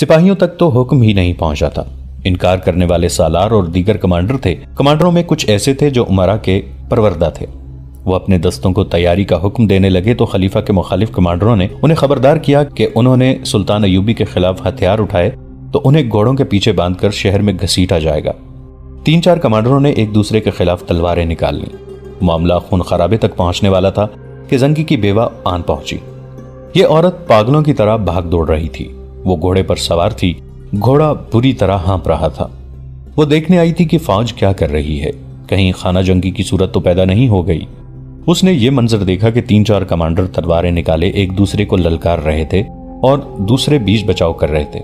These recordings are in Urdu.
سپاہیوں تک تو حکم ہی نہیں پہنچا تھا۔ انکار کرنے والے سالار اور دیگر کمانڈر تھے۔ کمانڈروں میں کچھ ایسے تھے جو امراء کے پروردہ تھے۔ وہ اپنے دستوں کو تیاری کا حکم دینے لگے تو خلیفہ کے مخالف کمانڈروں نے انہیں خبردار کیا کہ انہوں نے سلطان ایوبی کے خلاف ہتھیار اٹھائے تو انہیں گھوڑوں کے پیچھے باندھ کر شہر میں گھسیٹا جائے گا۔ 3-4 کمانڈروں نے ایک دوسرے کے خلاف تلواریں نکال لیں۔ معاملہ خون خرابے تک پہنچنے والا تھا کہ زنگی کی بیوہ آن پہنچی۔ یہ عورت پاگلوں کی طرح بھاگ دوڑ رہی تھی۔ وہ گھوڑے پر سوار تھی۔ گھوڑا بری طرح ہانپ رہا تھا۔ وہ دیکھنے آئی تھی کہ فوج کیا کر رہی ہے، کہیں خانہ جنگی کی صورت تو پیدا نہیں ہو گئی۔ اس نے یہ منظر دیکھا کہ 3-4 کمانڈر تلواریں نکالے ایک دوسرے کو للکار رہے تھے اور دوسرے بیچ بچاؤ کر رہے تھے۔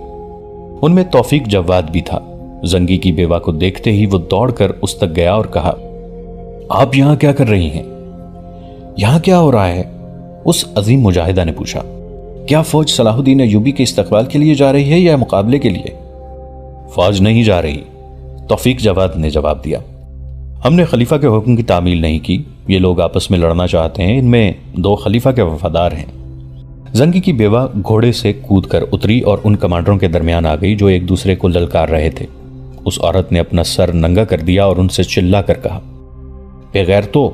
ان میں توفیق جواد بھی تھا۔ زنگی کی بیوہ کو دیکھتے ہی وہ دوڑ کر اس تک گیا اور کہا، آپ یہاں کیا کر رہی ہیں؟ یہاں کیا ہو رہا ہے؟ اس عظیم مجاہدہ نے پوچھا۔ کیا فوج صلاح الدین ایوبی کے استقبال کے لیے جا رہی ہے یا مقابلے کے لیے؟ فوج نہیں جا رہی، توفیق جواد نے جواب دیا۔ ہم نے خلیفہ کے حکم کی تعمیل نہیں کی۔ یہ لوگ آپس میں لڑنا چاہتے ہیں۔ ان میں 2 خلیفہ کے وفادار ہیں۔ زنگی کی بیوہ گھوڑے سے کود کر اتری اور ان کمانڈروں کے درمیان آ گئی جو ایک دوسرے کو للکار رہے تھے۔ اس عورت نے اپنا سر ننگا کر دیا اور ان سے چلا کر کہا، بے غیرتو،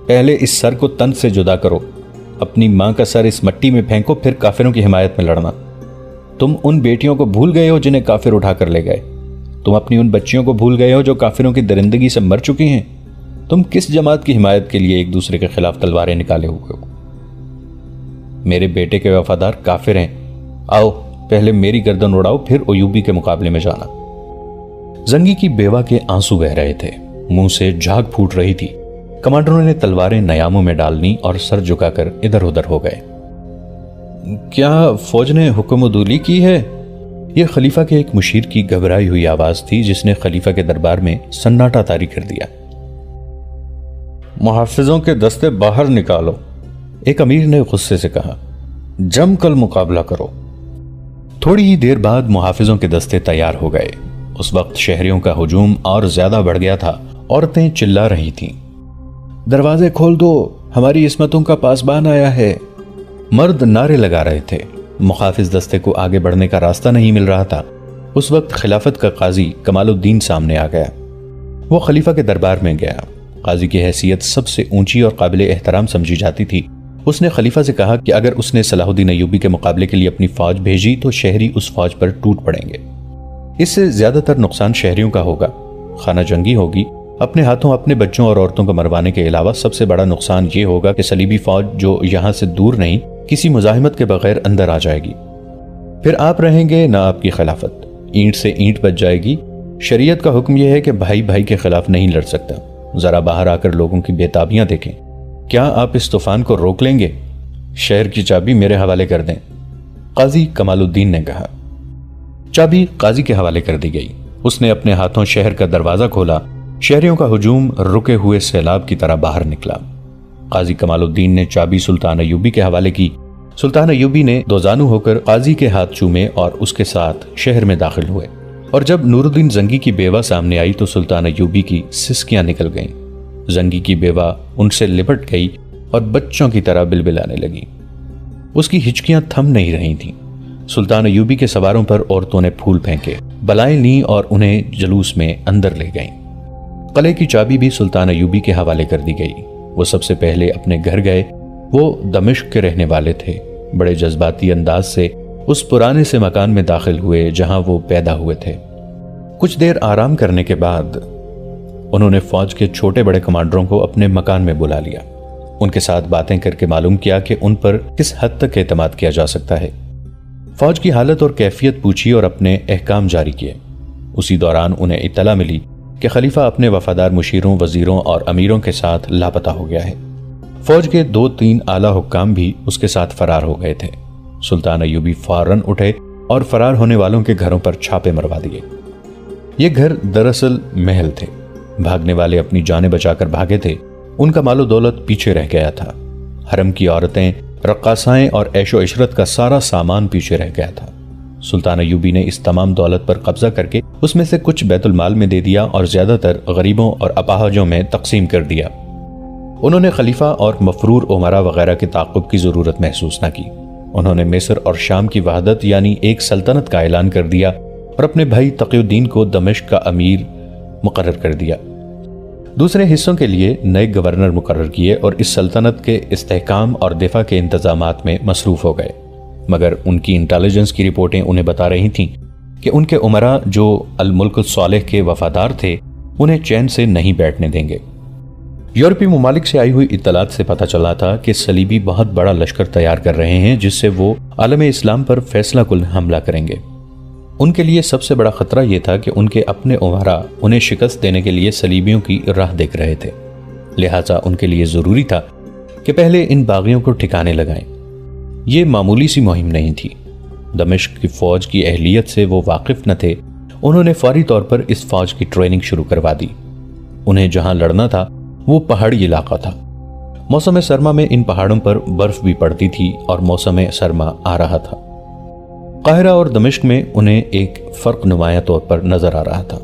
پہلے اس سر کو تن سے جدا کرو۔ اپنی ماں کا سر اس مٹی میں پھینکو، پھر کافروں کی حمایت میں لڑنا۔ تم ان بیٹیوں کو بھول گئے ہو جنہیں کافر اٹھا کر لے گئے۔ تم اپنی ان بچیوں کو بھول گئے ہو جو کافروں کی درندگی سے مر چکی ہیں۔ تم کس جماعت کی حمایت کے لیے ایک دوسرے کے خلاف تلواریں نکالے ہوئے ہو؟ میرے بیٹے کے وفادار کافر ہیں۔ آؤ پہلے میری گردن اڑاؤ، پھر ایوبی کے مقابلے میں جانا۔ زنگی کی بیوہ کے آنسو بہ رہے تھے، منہ سے جھاگ پھوٹ رہی تھی۔ کمانڈروں نے تلواریں نیاموں میں ڈالنی اور سر جھکا کر ادھر ادھر ہو گئے۔ کیا فوج نے حکم عدولی کی ہے؟ یہ خلیفہ کے ایک مشیر کی گھبرائی ہوئی آواز تھی جس نے خلیفہ کے دربار میں سناٹا طاری کر دیا۔ محافظوں کے دستے باہر نکالو، ایک امیر نے غصے سے کہا۔ جم کر مقابلہ کرو۔ تھوڑی ہی دیر بعد محافظوں کے دستے تیار ہو گئے۔ اس وقت شہریوں کا ہجوم اور زیادہ بڑھ گیا تھا۔ عورتیں چلا رہی تھیں، دروازے کھول دو، ہماری عصمتوں کا پاسبان آیا ہے۔ مرد نعرے لگا رہے تھے۔ محافظ دستے کو آگے بڑھنے کا راستہ نہیں مل رہا تھا۔ اس وقت خلافت کا قاضی کمال الدین سامنے آ گیا۔ وہ خلیفہ کے دربار میں گیا۔ قاضی کی حیثیت سب سے اونچی اور قابل احترام سمجھی جاتی تھی۔ اس نے خلیفہ سے کہا کہ اگر اس نے صلاح الدین ایوبی کے مقابلے کے لیے اپنی فوج بھیجی تو شہری اس فوج پر ٹوٹ پڑیں گے۔ اس سے زیادہ تر نقصان شہریوں کا ہوگا، خانہ جنگی ہوگی۔ اپنے ہاتھوں اپنے بچوں اور عورتوں کو مروانے کے علاوہ سب سے بڑا نقصان یہ ہوگا کہ صلیبی فوج جو یہاں سے دور نہیں، کسی مزاحمت کے بغیر اندر آ جائے گی۔ پھر آپ رہیں گے نہ آپ کی خلافت، اینٹ سے اینٹ بچ جائے گی۔ شریعت کا حکم یہ ہے کہ بھائی بھائی کے خلاف نہیں لڑ سکتا۔ ذرا باہر آ کر لوگوں کی بےتابیاں دیکھیں۔ کیا آپ اس طوفان کو روک لیں گے؟ شہر کی چابی میرے حوالے کر دیں، قاضی کمال الدین نے کہا۔ چابی قاضی کے حوالے کر دی گئی۔ اس نے اپنے ہاتھوں شہر کا دروازہ کھولا۔ شہریوں کا ہجوم رکے ہوئے سیلاب کی طرح باہر نکلا۔ قاضی کمال الدین نے چابی سلطان ایوبی کے حوالے کی۔ سلطان ایوبی نے دوزانو ہو کر قاضی کے ہاتھ چومے اور اس کے ساتھ شہر میں داخل ہوئے۔ اور جب نور الدین زنگی کی بیوہ سامنے آئی تو سلطان ایوبی کی سسکیاں نکل گئیں۔ زنگی کی بیوہ ان سے لپٹ گئی اور بچوں کی طرح بلبلانے لگی۔ اس کی ہچکیاں تھم نہیں رہی تھیں۔ سلطان ایوبی کے سواروں پر عورتوں نے پھول پھینکے، بلائیں لیں اور انہیں جلوس میں اندر لے گئیں۔ قلعے کی چابی بھی سلطان ایوبی کے حوالے کر دی گئی۔ وہ سب سے پہلے اپنے گھر گئے۔ وہ دمشق کے رہنے والے تھے۔ بڑے جذباتی انداز سے اس پرانے سے مکان میں داخل ہوئے جہاں وہ پیدا ہوئے تھے۔ کچھ دیر آرام کرنے کے بعد انہوں نے فوج کے چھوٹے بڑے کمانڈروں کو اپنے مکان میں بلا لیا۔ ان کے ساتھ باتیں کر کے معلوم کیا کہ ان پر کس حد تک اعتماد کیا جا سکتا ہے۔ فوج کی حالت اور کیفیت پوچھی اور اپنے احکام جاری کیے۔ اسی دوران انہیں اطلاع ملی کہ خلیفہ اپنے وفادار مشیروں، وزیروں اور امیروں کے ساتھ لاپتہ ہو گیا ہے۔ فوج کے 2-3 اعلیٰ حکام بھی اس کے ساتھ فرار ہو گئے تھے۔ سلطان ایوبی فوراً اٹھے اور فرار ہونے والوں کے گھروں پر چھاپے مروا دیے۔ یہ گھر دراصل محل تھے۔ بھاگنے والے اپنی جانیں بچا کر بھاگے تھے۔ ان کا مال و دولت پیچھے رہ گیا تھا۔ حرم کی عورتیں، رقاصائیں اور عیش و عشرت کا سارا سامان پیچھے رہ گیا تھا۔ سلطان ایوبی نے اس تمام دولت پر قبضہ کر کے اس میں سے کچھ بیت المال میں دے دیا اور زیادہ تر غریبوں اور اپاہجوں میں تقسیم کر دیا۔ انہوں نے خلیفہ اور مفرور امراء وغیرہ کے تعاقب کی ضرورت محسوس نہ کی۔ انہوں نے مصر اور شام کی وحدت یعنی ایک سلطنت کا اعلان کر دیا اور اپنے بھائی تقی الدین کو دمشق کا امیر مقرر کر دیا۔ دوسرے حصوں کے لیے نئے گورنر مقرر کیے اور اس سلطنت کے استحکام اور دفاع کے انتظامات میں مصروف ہو گئے، مگر ان کی انٹیلیجنس کی رپورٹیں انہیں بتا رہی تھیں کہ ان کے امراء جو الملک الصالح کے وفادار تھے انہیں چین سے نہیں بیٹھنے دیں گے۔ یورپی ممالک سے آئی ہوئی اطلاعات سے پتہ چلا تھا کہ صلیبی بہت بڑا لشکر تیار کر رہے ہیں جس سے وہ عالم اسلام پر فیصلہ کن حملہ کریں گے۔ ان کے لیے سب سے بڑا خطرہ یہ تھا کہ ان کے اپنے امراء انہیں شکست دینے کے لیے صلیبیوں کی راہ دیکھ رہے تھے، لہٰذا ان کے لیے ضروری تھا کہ پہلے ان باغیوں کو ٹھکانے لگائیں۔ یہ معمولی سی مہم نہیں تھی۔ دمشق کی فوج کی اہلیت سے وہ واقف نہ تھے، انہوں نے فوری طور پر اس فوج کی ٹریننگ شروع کروا دی۔ انہیں جہاں لڑنا تھا وہ پہاڑی علاقہ تھا۔ موسم سرما میں ان پہاڑوں پر برف بھی پڑتی تھی اور موسم سرما آ رہا تھا۔ قاہرہ اور دمشق میں انہیں ایک فرق نمایاں طور پر نظر آ رہا تھا۔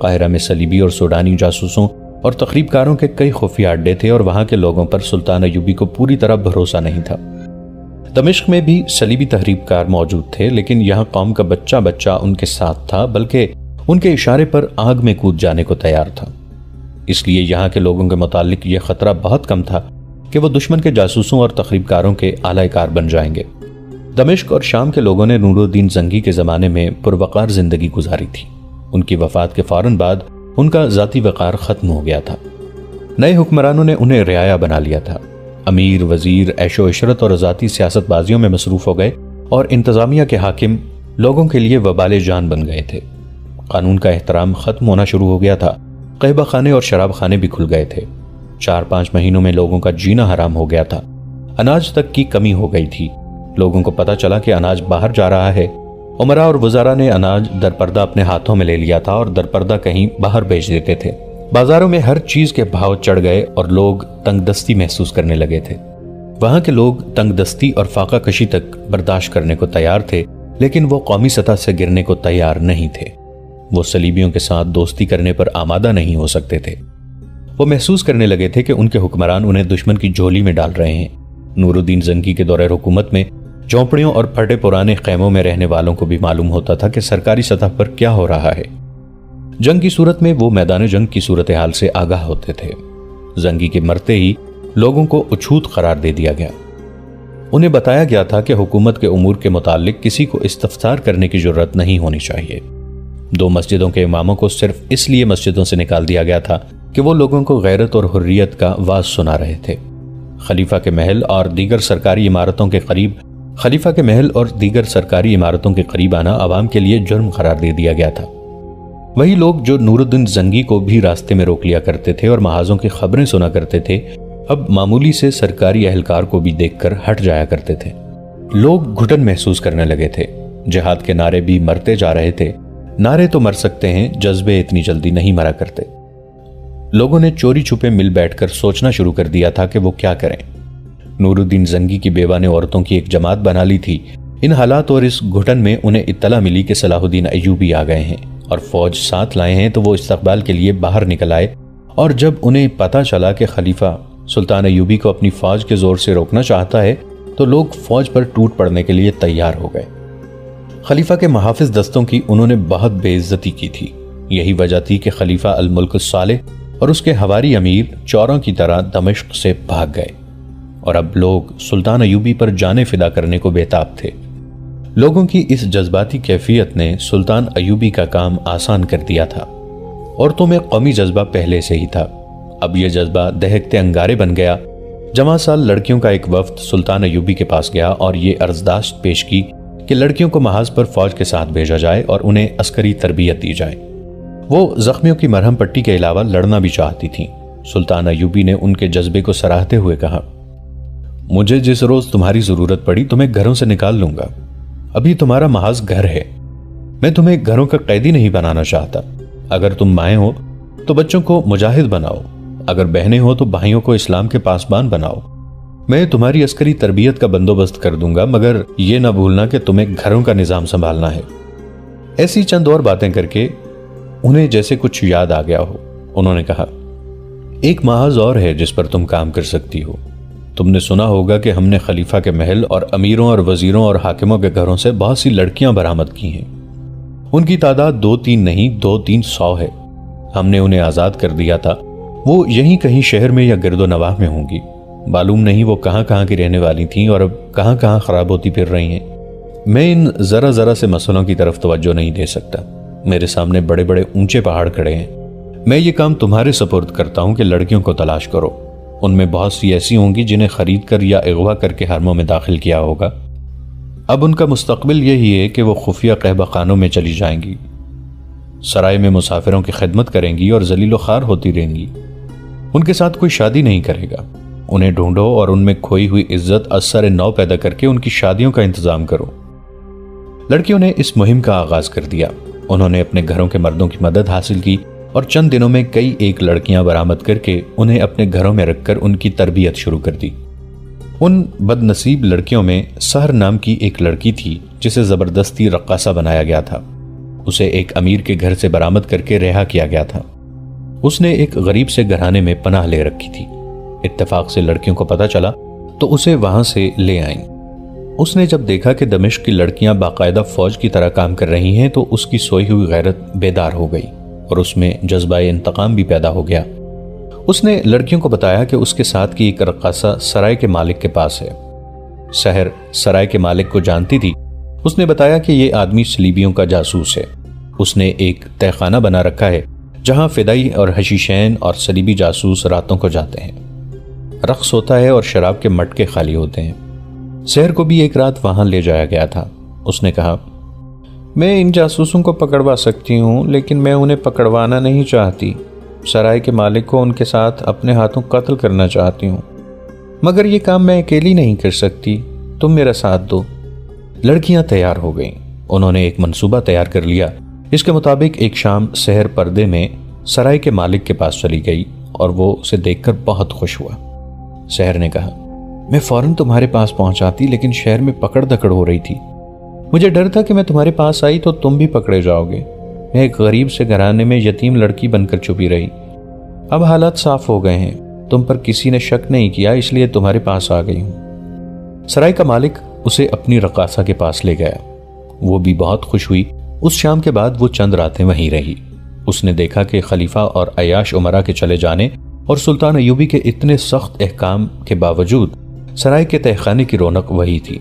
قاہرہ میں صلیبی اور سوڈانی جاسوسوں اور تخریب کاروں کے کئی خفیہ اڈے تھے اور وہاں کے لوگوں پر سلطان ایوبی کو پوری طرح بھروسہ نہیں تھا۔ دمشق میں بھی صلیبی تخریب کار موجود تھے، لیکن یہاں قوم کا بچہ بچہ ان کے ساتھ تھا، بلکہ ان کے اشارے پر آگ میں کود جانے کو تیار تھا۔ اس لیے یہاں کے لوگوں کے متعلق یہ خطرہ بہت کم تھا کہ وہ دشمن کے جاسوسوں اور تخریب کاروں کے اعلی کار بن جائیں گے۔ دمشق اور شام کے لوگوں نے نور الدین زنگی کے زمانے میں پروقار زندگی گزاری تھی۔ ان کی وفات کے فوراً بعد ان کا ذاتی وقار ختم ہو گیا تھا۔ نئے حکمرانوں نے انہیں رعایا بنا لیا تھا۔ امیر، وزیر عیش و عشرت اور ذاتی سیاست بازیوں میں مصروف ہو گئے اور انتظامیہ کے حاکم لوگوں کے لیے وبال جان بن گئے تھے۔ قانون کا احترام ختم ہونا شروع ہو گیا تھا۔ قہبہ خانے اور شراب خانے بھی کھل گئے تھے۔ 4-5 مہینوں میں لوگوں کا جینا حرام ہو گیا تھا۔ اناج تک کی کمی ہو گئی تھی۔ لوگوں کو پتا چلا کہ اناج باہر جا رہا ہے۔ امراء اور وزراء نے اناج درپردہ اپنے ہاتھوں میں لے لیا تھا اور درپردہ کہیں باہر بیچ دیتے تھے۔ بازاروں میں ہر چیز کے بھاؤ چڑھ گئے اور لوگ تنگ دستی محسوس کرنے لگے تھے۔ وہاں کے لوگ تنگ دستی اور فاقہ کشی تک برداشت کرنے کو تیار تھے، لیکن وہ قومی سطح سے گرنے کو تیار نہیں تھے۔ وہ صلیبیوں کے ساتھ دوستی کرنے پر آمادہ نہیں ہو سکتے تھے۔ وہ محسوس کرنے لگے تھے کہ ان کے حکمران انہیں دشمن کی جھولی میں ڈال رہے ہیں۔ نور الدین زنگی کے دور حکومت میں جھونپڑیوں اور پھٹے پرانے خیموں میں رہنے والوں کو بھی معلوم ہوتا تھا کہ سرکاری سطح پر کیا ہو رہا ہے۔ جنگ کی صورت میں وہ میدان جنگ کی صورتحال سے آگاہ ہوتے تھے۔ زنگی کے مرتے ہی لوگوں کو اچھوت قرار دے دیا گیا۔ انہیں بتایا گیا تھا کہ حکومت کے امور کے متعلق کسی کو استفسار کرنے کی ضرورت نہیں ہونی چاہیے۔ 2 مسجدوں کے اماموں کو صرف اس لیے مسجدوں سے نکال دیا گیا تھا کہ وہ لوگوں کو غیرت اور حریت کا واز سنا رہے تھے۔ خلیفہ کے محل اور دیگر سرکاری عمارتوں کے قریب آنا عوام کے لیے جرم قرار دے دیا گیا تھا۔ وہی لوگ جو نور الدین زنگی کو بھی راستے میں روک لیا کرتے تھے اور محاذوں کی خبریں سنا کرتے تھے، اب معمولی سے سرکاری اہلکار کو بھی دیکھ کر ہٹ جایا کرتے تھے۔ لوگ گھٹن محسوس کرنے لگے تھے۔ جہاد کے نعرے بھی مرتے جا رہے تھے۔ نعرے تو مر سکتے ہیں، جذبے اتنی جلدی نہیں مرا کرتے۔ لوگوں نے چوری چھپے مل بیٹھ کر سوچنا شروع کر دیا تھا کہ وہ کیا کریں۔ نور الدین زنگی کی بیوہ نے عورتوں کی ایک جماعت بنا لی تھی۔ ان حالات اور اس گھٹن میں انہیں اطلاع ملی کہ صلاح الدین ایوبی آ گئے ہیں اور فوج ساتھ لائے ہیں، تو وہ استقبال کے لیے باہر نکل آئے، اور جب انہیں پتا چلا کہ خلیفہ سلطان ایوبی کو اپنی فوج کے زور سے روکنا چاہتا ہے تو لوگ فوج پر ٹوٹ پڑنے کے لیے تیار ہو گئے۔ خلیفہ کے محافظ دستوں کی انہوں نے بہت بے عزتی کی تھی۔ یہی وجہ تھی کہ خلیفہ الملک الصالح اور اس کے حواری امیر چوروں کی طرح دمشق سے بھاگ گئے، اور اب لوگ سلطان ایوبی پر جانیں فدا کرنے کو بےتاب تھے۔ لوگوں کی اس جذباتی کیفیت نے سلطان ایوبی کا کام آسان کر دیا تھا۔ عورتوں میں قومی جذبہ پہلے سے ہی تھا، اب یہ جذبہ دہکتے انگارے بن گیا۔ جوان سال لڑکیوں کا ایک وفد سلطان ایوبی کے پاس گیا اور یہ عرضداشت پیش کی کہ لڑکیوں کو محاذ پر فوج کے ساتھ بھیجا جائے اور انہیں عسکری تربیت دی جائے۔ وہ زخمیوں کی مرہم پٹی کے علاوہ لڑنا بھی چاہتی تھیں۔ سلطان ایوبی نے ان کے جذبے کو سراہتے ہوئے کہا، مجھے جس روز تمہاری ضرورت پڑی تمہیں گھروں سے نکال لوں گا۔ ابھی تمہارا محاذ گھر ہے، میں تمہیں گھروں کا قیدی نہیں بنانا چاہتا۔ اگر تم مائیں ہو تو بچوں کو مجاہد بناؤ، اگر بہنیں ہو تو بھائیوں کو اسلام کے پاسبان بناؤ۔ میں تمہاری عسکری تربیت کا بندوبست کر دوں گا، مگر یہ نہ بھولنا کہ تمہیں گھروں کا نظام سنبھالنا ہے۔ ایسی چند اور باتیں کر کے انہیں جیسے کچھ یاد آ گیا ہو، انہوں نے کہا، ایک محاذ اور ہے جس پر تم کام کر سکتی ہو۔ تم نے سنا ہوگا کہ ہم نے خلیفہ کے محل اور امیروں اور وزیروں اور حاکموں کے گھروں سے بہت سی لڑکیاں برآمد کی ہیں۔ ان کی تعداد 2-3 نہیں 200-300 ہے۔ ہم نے انہیں آزاد کر دیا تھا۔ وہ یہیں کہیں شہر میں یا گرد و نواح میں ہوں گی۔ معلوم نہیں وہ کہاں کہاں کی رہنے والی تھیں اور اب کہاں کہاں خراب ہوتی پھر رہی ہیں۔ میں ان ذرا سے مسئلوں کی طرف توجہ نہیں دے سکتا۔ میرے سامنے بڑے بڑے اونچے پہاڑ کھڑے ہیں۔ میں یہ کام تمہارے سپرد کرتا ہوں کہ لڑکیوں کو تلاش کرو۔ ان میں بہت سی ایسی ہوں گی جنہیں خرید کر یا اغوا کر کے حرموں میں داخل کیا ہوگا۔ اب ان کا مستقبل یہی ہے کہ وہ خفیہ قہبہ خانوں میں چلی جائیں گی، سرائے میں مسافروں کی خدمت کریں گی اور ذلیل و خوار ہوتی رہیں گی۔ ان کے ساتھ کوئی شادی نہیں کرے گا۔ انہیں ڈھونڈو اور ان میں کھوئی ہوئی عزت از سر نو پیدا کر کے ان کی شادیوں کا انتظام کرو۔ لڑکیوں نے اس مہم کا آغاز کر دیا۔ انہوں نے اپنے گھروں کے مردوں کی مدد حاصل کی اور چند دنوں میں کئی ایک لڑکیاں برآمد کر کے انہیں اپنے گھروں میں رکھ کر ان کی تربیت شروع کر دی۔ ان بد نصیب لڑکیوں میں سحر نام کی ایک لڑکی تھی جسے زبردستی رقاصہ بنایا گیا تھا۔ اسے ایک امیر کے گھر سے برآمد کر کے رہا کیا گیا تھا۔ اس نے ایک غریب سے گھرانے میں پناہ لے رکھی تھی۔ اتفاق سے لڑکیوں کو پتہ چلا تو اسے وہاں سے لے آئیں۔ اس نے جب دیکھا کہ دمشق کی لڑکیاں باقاعدہ فوج کی طرح کام کر رہی ہیں تو اس کی سوئی ہوئی غیرت بیدار ہو گئی اور اس میں جذبہ انتقام بھی پیدا ہو گیا۔ اس نے لڑکیوں کو بتایا کہ اس کے ساتھ کی ایک رقاصہ سرائے کے مالک کے پاس ہے۔ سحر سرائے کے مالک کو جانتی تھی۔ اس نے بتایا کہ یہ آدمی صلیبیوں کا جاسوس ہے۔ اس نے ایک تہہ خانہ بنا رکھا ہے جہاں فدائی اور حشیشین اور صلیبی جاسوس راتوں کو جاتے ہیں۔ رقص ہوتا ہے اور شراب کے مٹکے خالی ہوتے ہیں۔ سحر کو بھی ایک رات وہاں لے جایا گیا تھا۔ اس نے کہا، میں ان جاسوسوں کو پکڑوا سکتی ہوں لیکن میں انہیں پکڑوانا نہیں چاہتی۔ سرائے کے مالک کو ان کے ساتھ اپنے ہاتھوں قتل کرنا چاہتی ہوں، مگر یہ کام میں اکیلی نہیں کر سکتی، تم میرا ساتھ دو۔ لڑکیاں تیار ہو گئیں۔ انہوں نے ایک منصوبہ تیار کر لیا۔ اس کے مطابق ایک شام سحر پردے میں سرائے کے مالک کے پاس چلی گئی اور وہ اسے دیکھ کر بہت خوش ہوا۔ سحر نے کہا، میں فوراً تمہارے پاس پہنچاتی لیکن شہر میں پکڑ دکڑ ہو رہی تھی۔ مجھے ڈر تھا کہ میں تمہارے پاس آئی تو تم بھی پکڑے جاؤ گے۔ میں ایک غریب سے گھرانے میں یتیم لڑکی بن کر چھپی رہی۔ اب حالات صاف ہو گئے ہیں، تم پر کسی نے شک نہیں کیا، اس لیے تمہارے پاس آ گئی ہوں۔ سرائے کا مالک اسے اپنی رقاصہ کے پاس لے گیا۔ وہ بھی بہت خوش ہوئی۔ اس شام کے بعد وہ چند راتیں وہیں رہی۔ اس نے دیکھا کہ خلیفہ اور عیاش امرا کے چلے جانے اور سلطان ایوبی کے اتنے سخت احکام کے باوجود سرائے کے تہہ خانے کی رونق وہی تھی۔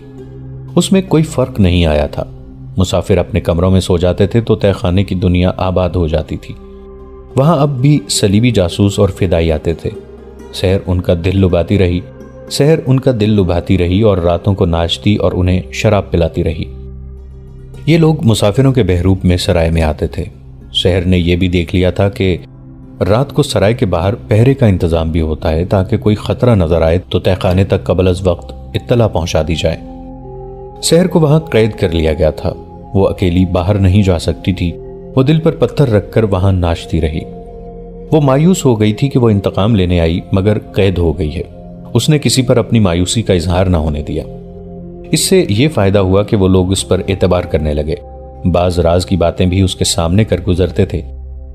اس میں کوئی فرق نہیں آیا تھا۔ مسافر اپنے کمروں میں سو جاتے تھے تو تہہ خانے کی دنیا آباد ہو جاتی تھی۔ وہاں اب بھی صلیبی جاسوس اور فدائی آتے تھے۔ سحر ان کا دل لبھاتی رہی اور راتوں کو ناچتی اور انہیں شراب پلاتی رہی۔ یہ لوگ مسافروں کے بہروپ میں سرائے میں آتے تھے۔ سحر نے یہ بھی دیکھ لیا تھا کہ رات کو سرائے کے باہر پہرے کا انتظام بھی ہوتا ہے تاکہ کوئی خطرہ نظر آئے تو تہہ خانے تک قبل از وقت اطلاع پہنچا دی جائے۔ سحر کو وہاں قید کر لیا گیا تھا۔ وہ اکیلی باہر نہیں جا سکتی تھی۔ وہ دل پر پتھر رکھ کر وہاں ناچتی رہی۔ وہ مایوس ہو گئی تھی کہ وہ انتقام لینے آئی مگر قید ہو گئی ہے۔ اس نے کسی پر اپنی مایوسی کا اظہار نہ ہونے دیا۔ اس سے یہ فائدہ ہوا کہ وہ لوگ اس پر اعتبار کرنے لگے۔ بعض راز کی باتیں بھی اس کے سامنے کر گزرتے تھے۔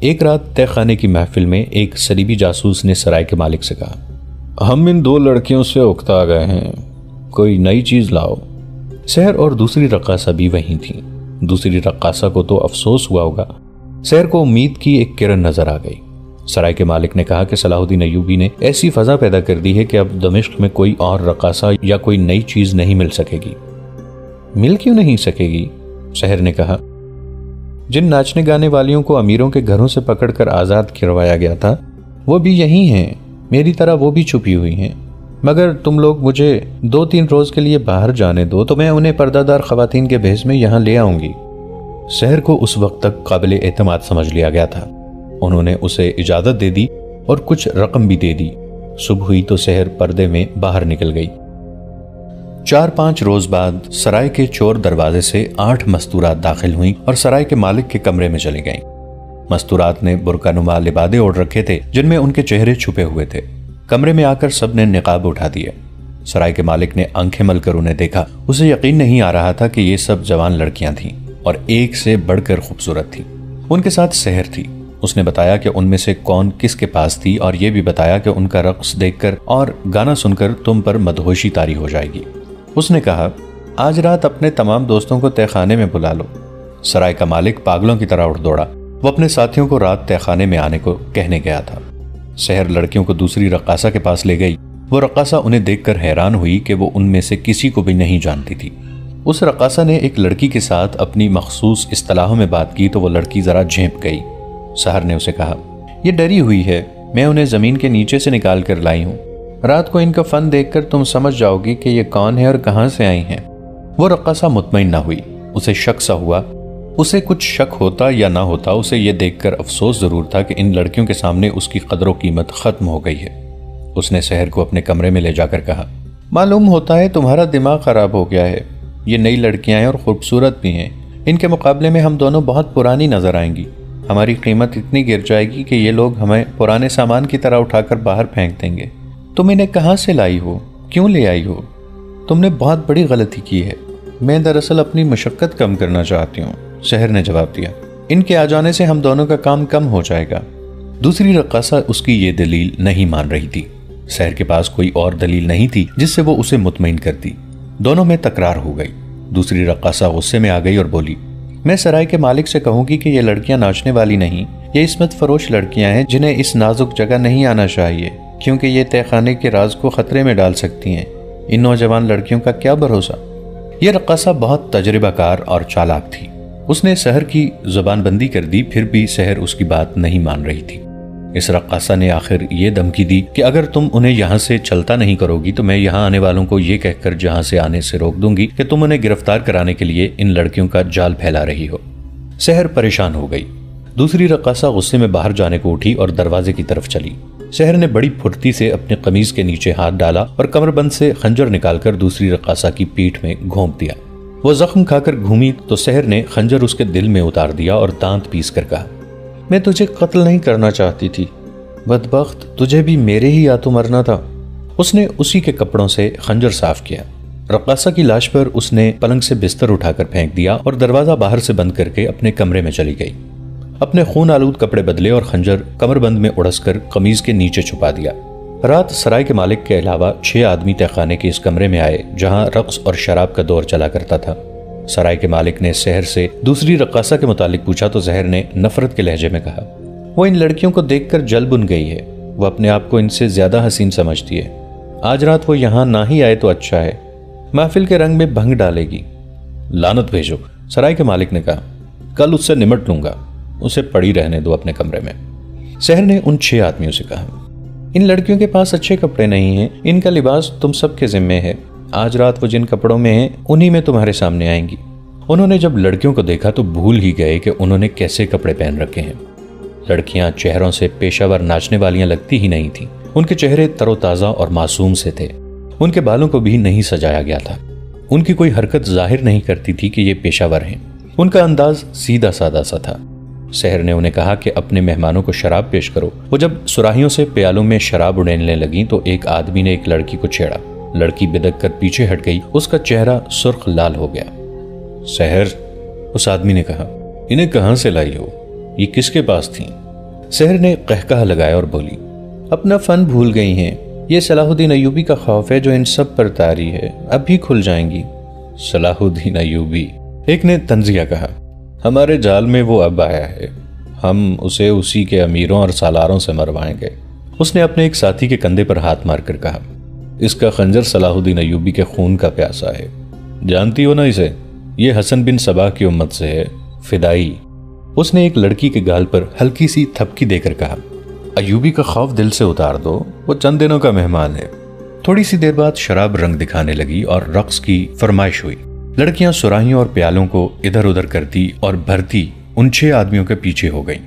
ایک رات تہہ خانے کی محفل میں ایک صلیبی جاسوس نے سرائے کے مالک سے کہا، ہم ان دو لڑکیوں سے اکتا گئے ہیں، کوئی نئی چیز لاؤ۔ سحر اور دوسری رقاصہ بھی وہیں تھیں۔ دوسری رقاصہ کو تو افسوس ہوا ہوگا۔ سحر کو امید کی ایک کرن نظر آ گئی۔ سرائے کے مالک نے کہا کہ صلاح الدین ایوبی نے ایسی فضا پیدا کر دی ہے کہ اب دمشق میں کوئی اور رقاصہ یا کوئی نئی چیز نہیں مل سکے گی۔ مل کیوں نہیں سکے گی؟ سحر نے کہا، جن ناچنے گانے والیوں کو امیروں کے گھروں سے پکڑ کر آزاد کروایا گیا تھا وہ بھی یہی ہیں، میری طرح وہ بھی چھپی ہوئی ہیں، مگر تم لوگ مجھے 2-3 روز کے لیے باہر جانے دو تو میں انہیں پردہ دار خواتین کے بھیس میں یہاں لے آؤں گی۔ سحر کو اس وقت تک قابل اعتماد سمجھ لیا گیا تھا۔ انہوں نے اسے اجازت دے دی اور کچھ رقم بھی دے دی۔ صبح ہوئی تو سحر پردے میں باہر نکل گئی۔ 4-5 روز بعد سرائے کے چور دروازے سے 8 مستورات داخل ہوئیں اور سرائے کے مالک کے کمرے میں چلی گئیں۔ مستورات نے برقع نما لبادے اوڑھ رکھے تھے جن میں ان کے چہرے چھپے ہوئے تھے۔ کمرے میں آ کر سب نے نقاب اٹھا دیا۔ سرائے کے مالک نے آنکھیں مل کر انہیں دیکھا۔ اسے یقین نہیں آ رہا تھا کہ یہ سب جوان لڑکیاں تھیں اور ایک سے بڑھ کر خوبصورت تھی۔ ان کے ساتھ سحر تھی۔ اس نے بتایا کہ ان میں سے کون کس کے پاس تھی اور یہ بھی بتایا کہ ان کا رقص دیکھ کر اور گانا سن کر تم پر مدہوشی طاری ہو جائے گی۔ اس نے کہا، آج رات اپنے تمام دوستوں کو تہ خانے میں بلا لو۔ سرائے کا مالک پاگلوں کی طرح اٹھ دوڑا۔ وہ اپنے ساتھیوں کو رات تہ خانے میں آنے کو کہنے گیا تھا۔ سحر لڑکیوں کو دوسری رقاصہ کے پاس لے گئی۔ وہ رقاصہ انہیں دیکھ کر حیران ہوئی کہ وہ ان میں سے کسی کو بھی نہیں جانتی تھی۔ اس رقاصہ نے ایک لڑکی کے ساتھ اپنی مخصوص اصطلاحوں میں بات کی تو وہ لڑکی ذرا جھینپ گئی۔ سحر نے اسے کہا، یہ ڈری ہوئی ہے، میں انہیں زمین کے نیچے سے نکال کر لائی ہوں۔ رات کو ان کا فن دیکھ کر تم سمجھ جاؤ گی کہ یہ کون ہے اور کہاں سے آئی ہیں۔ وہ رقاصہ مطمئن نہ ہوئی۔ اسے شک سا ہوا۔ اسے کچھ شک ہوتا یا نہ ہوتا، اسے یہ دیکھ کر افسوس ضرور تھا کہ ان لڑکیوں کے سامنے اس کی قدر و قیمت ختم ہو گئی ہے۔ اس نے سحر کو اپنے کمرے میں لے جا کر کہا، معلوم ہوتا ہے تمہارا دماغ خراب ہو گیا ہے۔ یہ نئی لڑکیاں ہیں اور خوبصورت بھی ہیں۔ ان کے مقابلے میں ہم دونوں بہت پرانی نظر آئیں گی۔ ہماری قیمت اتنی گر جائے گی کہ یہ لوگ ہمیں پرانے سامان کی طرح اٹھا کر باہر پھینک دیں گے۔ تم انہیں کہاں سے لائی ہو؟ کیوں لے آئی ہو؟ تم نے بہت بڑی غلطی کی ہے۔ میں دراصل اپنی مشقت کم کرنا چاہتی ہوں، سحر نے جواب دیا۔ ان کے آ جانے سے ہم دونوں کا کام کم ہو جائے گا۔ دوسری رقاصہ اس کی یہ دلیل نہیں مان رہی تھی۔ سحر کے پاس کوئی اور دلیل نہیں تھی جس سے وہ اسے مطمئن کرتی۔ دونوں میں تکرار ہو گئی۔ دوسری رقاصہ غصے میں آ گئی اور بولی، میں سرائے کے مالک سے کہوں گی کہ یہ لڑکیاں ناچنے والی نہیں، یہ عصمت فروش لڑکیاں ہیں جنہیں اس نازک جگہ نہیں آنا چاہیے، کیونکہ یہ تہ خانے کے راز کو خطرے میں ڈال سکتی ہیں۔ ان نوجوان لڑکیوں کا کیا بھروسہ؟ یہ رقاصہ بہت تجربہ کار اور چالاک تھی۔ اس نے سحر کی زبان بندی کر دی، پھر بھی سحر اس کی بات نہیں مان رہی تھی۔ اس رقاصہ نے آخر یہ دھمکی دی کہ اگر تم انہیں یہاں سے چلتا نہیں کرو گی تو میں یہاں آنے والوں کو یہ کہہ کر جہاں سے آنے سے روک دوں گی کہ تم انہیں گرفتار کرانے کے لیے ان لڑکیوں کا جال پھیلا رہی ہو۔ سحر پریشان ہو گئی۔ دوسری رقاصہ غصے میں باہر جانے کو اٹھی اور دروازے کی طرف چلی۔ سحر نے بڑی پھرتی سے اپنی قمیض کے نیچے ہاتھ ڈالا اور کمر بند سے خنجر نکال کر دوسری رقاصہ کی پیٹھ میں گھونپ دیا۔ وہ زخم کھا کر گھومی تو سحر نے خنجر اس کے دل میں اتار دیا اور دانت پیس کر کہا، میں تجھے قتل نہیں کرنا چاہتی تھی، بدبخت، تجھے بھی میرے ہی ہاتھوں مرنا تھا۔ اس نے اسی کے کپڑوں سے خنجر صاف کیا۔ رقاصہ کی لاش پر اس نے پلنگ سے بستر اٹھا کر پھینک دیا اور دروازہ باہر سے بند کر کے اپنے کمرے میں چلی گئی۔ اپنے خون آلود کپڑے بدلے اور خنجر کمر بند میں اڑس کر قمیض کے نیچے چھپا دیا۔ رات سرائے کے مالک کے علاوہ 6 آدمی تہ خانے کے اس کمرے میں آئے جہاں رقص اور شراب کا دور چلا کرتا تھا۔ سرائے کے مالک نے سحر سے دوسری رقاصہ کے متعلق پوچھا تو سحر نے نفرت کے لہجے میں کہا، وہ ان لڑکیوں کو دیکھ کر جل بن گئی ہے، وہ اپنے آپ کو ان سے زیادہ حسین سمجھتی ہے۔ آج رات وہ یہاں نہ ہی آئے تو اچھا ہے، محفل کے رنگ میں بھنگ ڈالے گی۔ لعنت بھیجو، سرائے کے مالک نے کہا، کل اس سے نمٹ لوں گا، اسے پڑی رہنے دو اپنے کمرے میں۔ سحر نے ان 6 آدمیوں سے کہا، ان لڑکیوں کے پاس اچھے کپڑے نہیں ہیں، ان کا لباس تم سب کے ذمے ہے۔ آج رات وہ جن کپڑوں میں ہیں انہی میں تمہارے سامنے آئیں گی۔ انہوں نے جب لڑکیوں کو دیکھا تو بھول ہی گئے کہ انہوں نے کیسے کپڑے پہن رکھے ہیں۔ لڑکیاں چہروں سے پیشہ ور ناچنے والیاں لگتی ہی نہیں تھیں۔ ان کے چہرے تر و تازہ اور معصوم سے تھے۔ ان کے بالوں کو بھی نہیں سجایا گیا تھا۔ ان کی کوئی حرکت ظاہر نہیں کرتی تھی کہ یہ پیشہ ور ہیں۔ ان کا انداز سیدھا سادہ سا تھا۔ سحر نے انہیں کہا کہ اپنے مہمانوں کو شراب پیش کرو۔ وہ جب سراہیوں سے پیالوں میں شراب اڑیلنے لگیں تو ایک آدمی نے ایک لڑکی کو چھیڑا۔ لڑکی بدک کر پیچھے ہٹ گئی، اس کا چہرہ سرخ لال ہو گیا۔ سحر، اس آدمی نے کہا، انہیں کہاں سے لائی ہو؟ یہ کس کے پاس تھیں؟ سحر نے قہقہہ لگایا اور بولی، اپنا فن بھول گئی ہیں، یہ صلاح الدین ایوبی کا خوف ہے جو ان سب پر طاری ہے، اب بھی کھل جائیں گی۔ صلاح الدین ایوبی، ایک نے طنزیہ کہا، ہمارے جال میں وہ اب آیا ہے، ہم اسے اسی کے امیروں اور سالاروں سے مروائیں گے۔ اس نے اپنے ایک ساتھی کے کندھے پر ہاتھ مار کر کہا، اس کا خنجر صلاح الدین ایوبی کے خون کا پیاسا ہے، جانتی ہو نا اسے؟ یہ حسن بن صباح کی امت سے ہے، فدائی۔ اس نے ایک لڑکی کے گال پر ہلکی سی تھپکی دے کر کہا، ایوبی کا خوف دل سے اتار دو، وہ چند دنوں کا مہمان ہے۔ تھوڑی سی دیر بعد شراب رنگ دکھانے لگی اور رقص کی فرمائش ہوئی۔ لڑکیاں سراہیوں اور پیالوں کو ادھر ادھر کرتی اور بھرتی ان 6 آدمیوں کے پیچھے ہو گئیں۔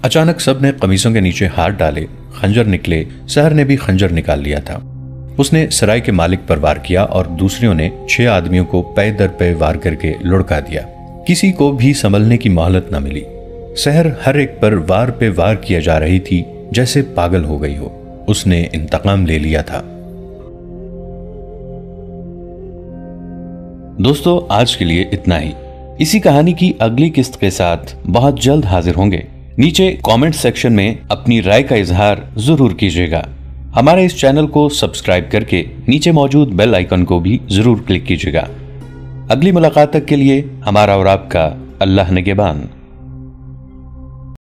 اچانک سب نے قمیصوں کے نیچے ہاتھ ڈالے، خنجر نکلے۔ سحر نے بھی خنجر نکال لیا تھا۔ اس نے سرائے کے مالک پر وار کیا اور دوسریوں نے 6 آدمیوں کو پے در پے وار کر کے لڑکا دیا۔ کسی کو بھی سنبھلنے کی مہلت نہ ملی۔ سحر ہر ایک پر وار پہ وار کیا جا رہی تھی جیسے پاگل ہو گئی ہو۔ اس نے انتقام لے لیا تھا۔ دوستو، آج کے لیے اتنا ہی۔ اسی کہانی کی اگلی قسط کے ساتھ بہت جلد حاضر ہوں گے۔ نیچے کامنٹ سیکشن میں اپنی رائے کا اظہار ضرور کیجیے گا۔ ہمارے اس چینل کو سبسکرائب کر کے نیچے موجود بیل آئیکن کو بھی ضرور کلک کیجیے گا۔ اگلی ملاقات تک کے لیے ہمارا اور آپ کا اللہ نگہبان۔